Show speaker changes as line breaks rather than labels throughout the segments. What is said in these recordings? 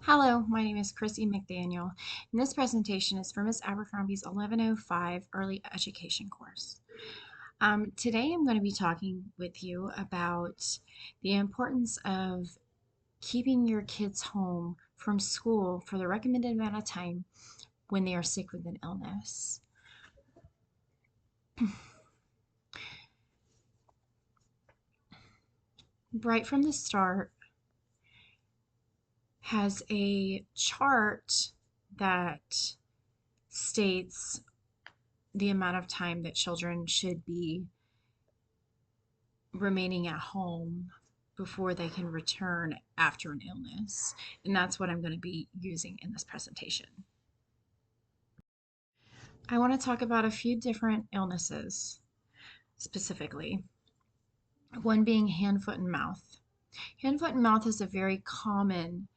Hello, my name is Chrissy McDaniel, and this presentation is for Miss Abercrombie's 1105 Early Education course. Today I'm going to be talking with you about the importance of keeping your kids home from school for the recommended amount of time when they are sick with an illness. Right from the Start has a chart that states the amount of time that children should be remaining at home before they can return after an illness. And that's what I'm going to be using in this presentation. I want to talk about a few different illnesses specifically, one being hand, foot, and mouth. Hand, foot, and mouth is a very common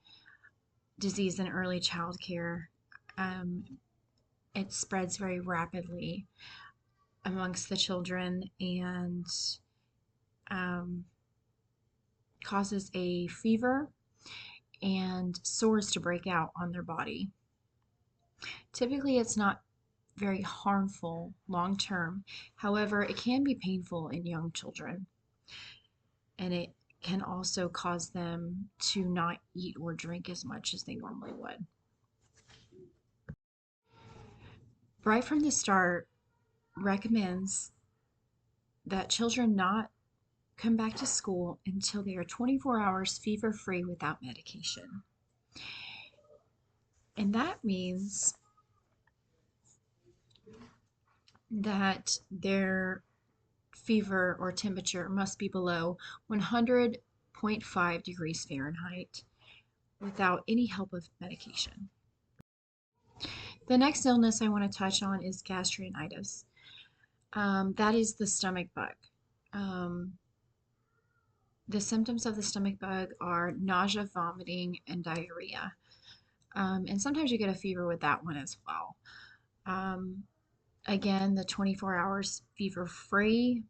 disease in early childcare. Um, it spreads very rapidly amongst the children and um, causes a fever and sores to break out on their body. Typically, it's not very harmful long term. However, it can be painful in young children, and it can also cause them to not eat or drink as much as they normally would. Right from the Start recommends that children not come back to school until they are 24 hours fever free without medication. And that means that their fever or temperature must be below 100.5 degrees Fahrenheit without any help of medication. The next illness I want to touch on is gastritis. That is the stomach bug. Um, the symptoms of the stomach bug are nausea, vomiting, and diarrhea. And sometimes you get a fever with that one as well. Again, the 24 hours fever free.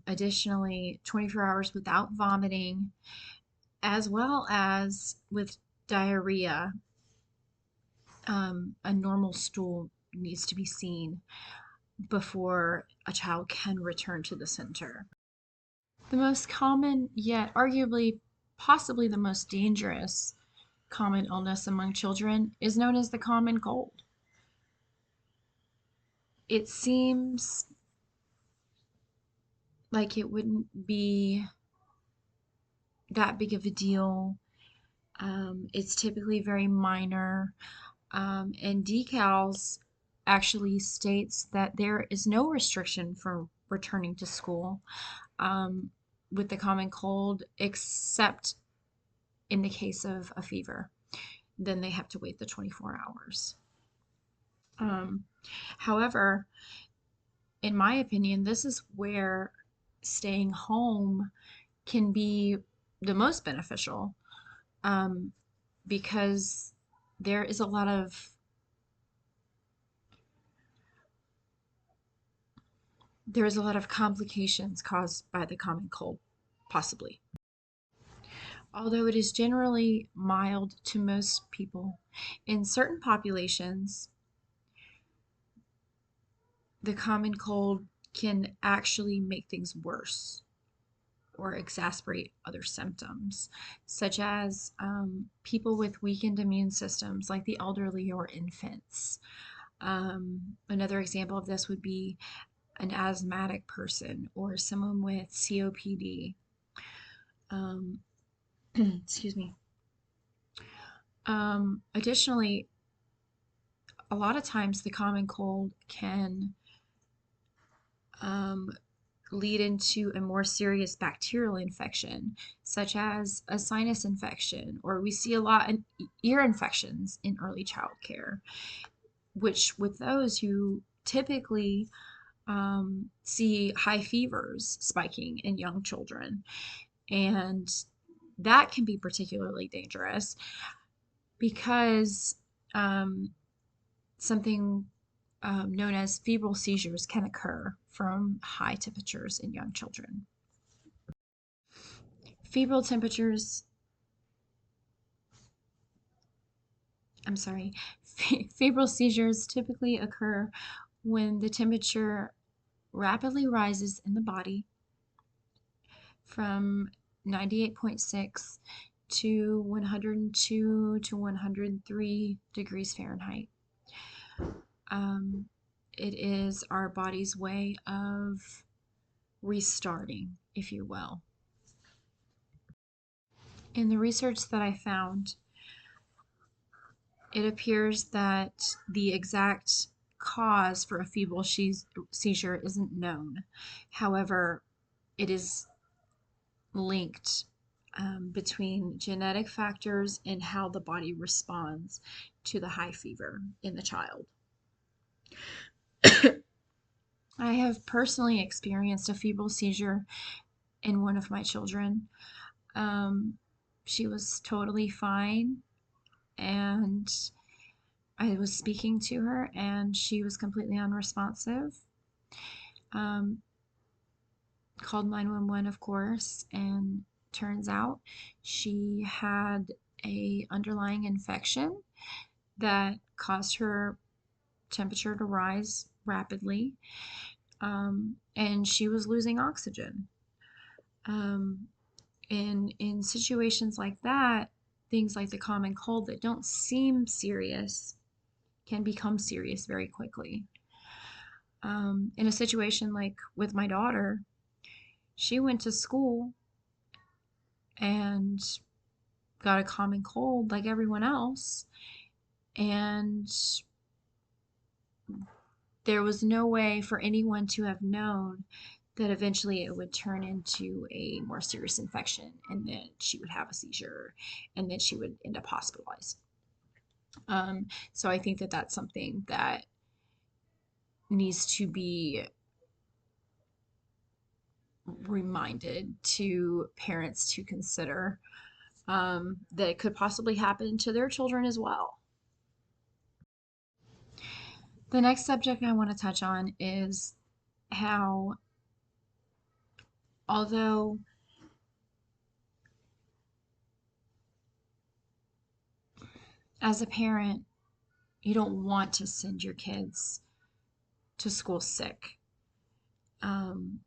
Additionally, 24 hours without vomiting, as well as with diarrhea. A normal stool needs to be seen before a child can return to the center. The most common, yet arguably possibly the most dangerous common illness among children is known as the common cold. It seems like it wouldn't be that big of a deal. It's typically very minor, and decals actually states that there is no restriction for returning to school with the common cold, except in the case of a fever. Then they have to wait the 24 hours. Um, However, in my opinion, this is where staying home can be the most beneficial um, because there is a lot of complications caused by the common cold, possibly. Although it is generally mild to most people, in certain populations, the common cold can actually make things worse or exacerbate other symptoms, such as people with weakened immune systems, like the elderly or infants. Another example of this would be an asthmatic person or someone with COPD. Excuse me. Additionally, a lot of times the common cold can lead into a more serious bacterial infection, such as a sinus infection, or we see a lot in ear infections in early child care, which with those you typically see high fevers spiking in young children. And that can be particularly dangerous because something known as febrile seizures can occur from high temperatures in young children. Febrile temperatures I'm sorry, febrile seizures typically occur when the temperature rapidly rises in the body from 98.6 to 102 to 103 degrees Fahrenheit. Um, it is our body's way of restarting, if you will. In the research that I found, it appears that the exact cause for a febrile seizure isn't known. However, it is linked between genetic factors and how the body responds to the high fever in the child. I have personally experienced a febrile seizure in one of my children. Um, she was totally fine, and I was speaking to her, and she was completely unresponsive. Um, Called 911, of course, and turns out she had a underlying infection that caused her temperature to rise rapidly, and she was losing oxygen. Um, and in situations like that, things like the common cold that don't seem serious can become serious very quickly. In a situation like with my daughter, she went to school and got a common cold like everyone else, and there was no way for anyone to have known that eventually it would turn into a more serious infection and that she would have a seizure and that she would end up hospitalized. So I think that that's something that needs to be reminded to parents to consider, that it could possibly happen to their children as well. The next subject I want to touch on is how, although as a parent, you don't want to send your kids to school sick, um,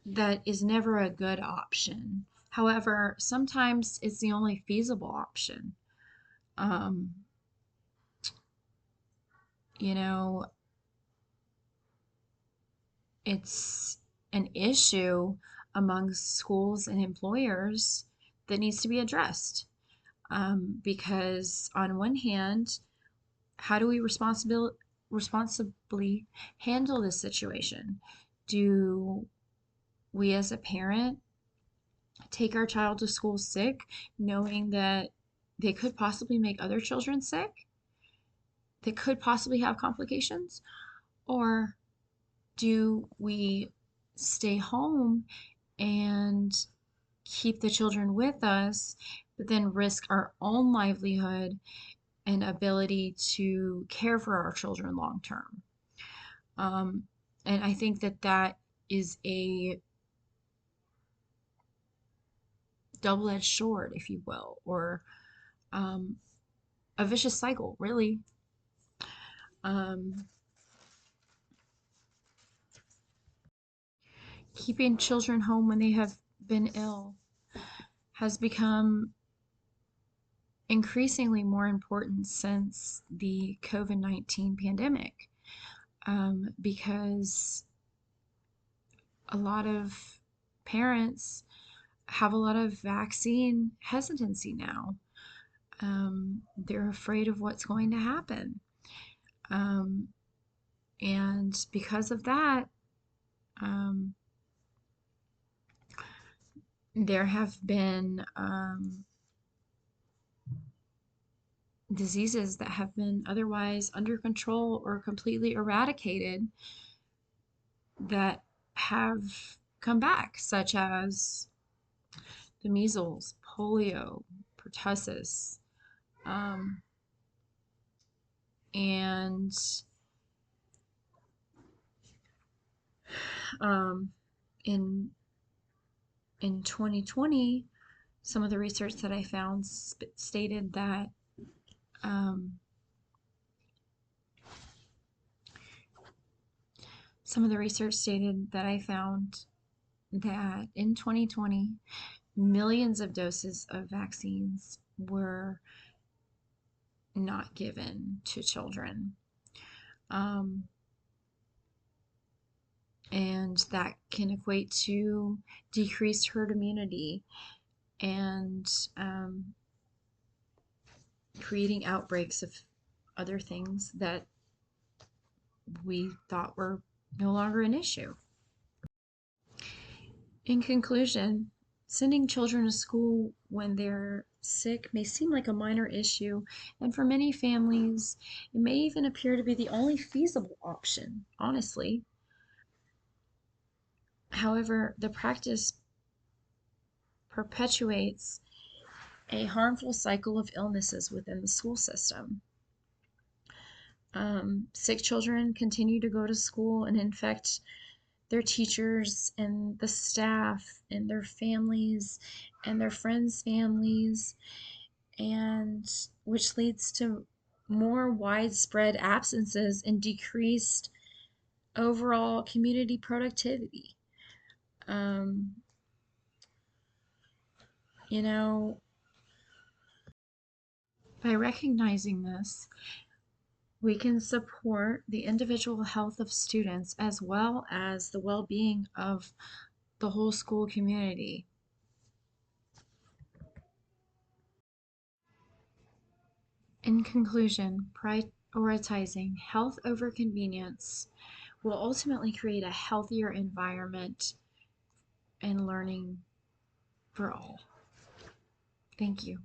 that is never a good option. However, sometimes it's the only feasible option. Um, you know, it's an issue among schools and employers that needs to be addressed. Because on one hand, how do we responsibly handle this situation? Do we as a parent take our child to school sick, knowing that they could possibly make other children sick, that could possibly have complications? Or do we stay home and keep the children with us, but then risk our own livelihood and ability to care for our children long term? Um, and I think that that is a double-edged sword, if you will, or um, a vicious cycle, really. Um, Keeping children home when they have been ill has become increasingly more important since the COVID-19 pandemic, because a lot of parents have a lot of vaccine hesitancy now. They're afraid of what's going to happen. Um, and because of that, um, there have been diseases that have been otherwise under control or completely eradicated that have come back, such as the measles, polio, pertussis, um, and um, in 2020, some of the research that I found stated that Um, some of the research stated that I found that in 2020, millions of doses of vaccines were not given to children. Um, and that can equate to decreased herd immunity and creating outbreaks of other things that we thought were no longer an issue. In conclusion, sending children to school when they're sick may seem like a minor issue, and for many families, it may even appear to be the only feasible option, honestly. However, the practice perpetuates a harmful cycle of illnesses within the school system. Sick children continue to go to school and infect their teachers and the staff and their families and their friends' families, and which leads to more widespread absences and decreased overall community productivity. Um, you know, by recognizing this, we can support the individual health of students as well as the well-being of the whole school community. In conclusion, prioritizing health over convenience will ultimately create a healthier environment and learning for all. Thank you.